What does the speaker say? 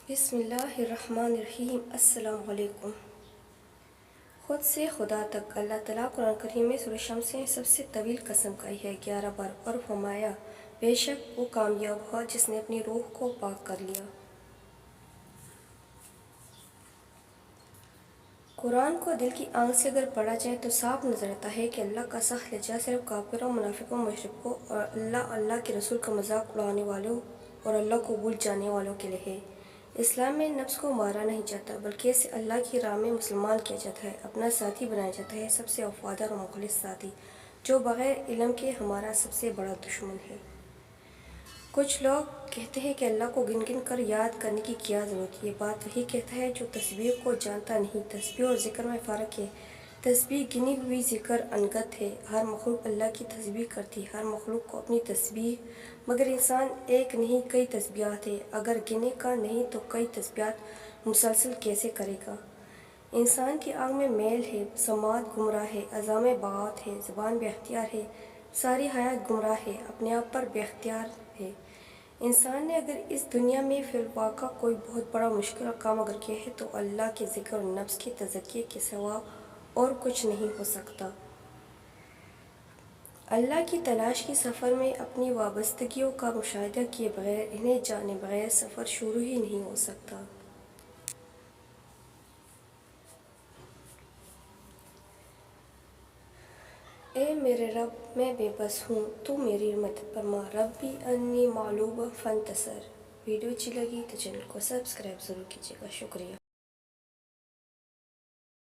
بسم اللہ الرحمن الرحیم۔ السلام علیکم۔ خود سے خدا تک اللہ تعالیٰ قرآن کریم میں سورہ شمس میں سب سے طویل قسم کھائی ہے 11 بار اور فرمایا بے شک وہ کامیاب ہوا جس نے اپنی روح کو پاک کر لیا۔ قرآن کو دل کی آنکھ سے اگر پڑھا جائے تو صاف نظر آتا ہے کہ اللہ کا سخت لہجہ صرف کافروں، منافقوں، مشرکوں اور اللہ کے رسول کا مذاق اڑانے والوں اور اللہ کو بھول جانے والوں کے لیے ہے۔ اسلام میں نفس کو مارا نہیں جاتا بلکہ اسے اللہ کی راہ میں مسلمان کیا جاتا ہے، اپنا ساتھی بنایا جاتا ہے، سب سے وفادار اور مخلص ساتھی جو بغیر علم کے ہمارا سب سے بڑا دشمن ہے۔ کچھ لوگ کہتے ہیں کہ اللہ کو گن گن کر یاد کرنے کی کیا ضرورت، یہ بات وہی کہتا ہے جو تسبیح کو جانتا نہیں۔ تسبیح اور ذکر میں فرق ہے۔ تسبیح گنی ہوئی، ذکر انگت ہے۔ ہر مخلوق اللہ کی تسبیح کرتی ہے، ہر مخلوق کو اپنی تسبیح، مگر انسان ایک نہیں کئی تسبیحات ہے۔ اگر گنے کا نہیں تو کئی تسبیحات مسلسل کیسے کرے گا؟ انسان کی آنکھ میں میل ہے، سماعت گمراہ ہے، اعضاء میں بغاوت ہے، زبان بے اختیار ہے، ساری حیات گمراہ ہے، اپنے آپ پر بے اختیار ہے۔ انسان نے اگر اس دنیا میں فی الواقع کوئی بہت بڑا مشکل کام اگر کیا ہے تو اللہ کے ذکر اور نفس کے تزکیے کے سوا اور کچھ نہیں ہو سکتا۔ اللہ کی تلاش کے سفر میں اپنی وابستگیوں کا مشاہدہ کیے بغیر، انہیں جانے بغیر سفر شروع ہی نہیں ہو سکتا۔ اے میرے رب، میں بے بس ہوں، تو میری مدد فرما۔ ربی انی مغلوب فانتصر۔ ویڈیو اچھی لگی تو چینل کو سبسکرائب ضرور کیجیے گا۔ شکریہ۔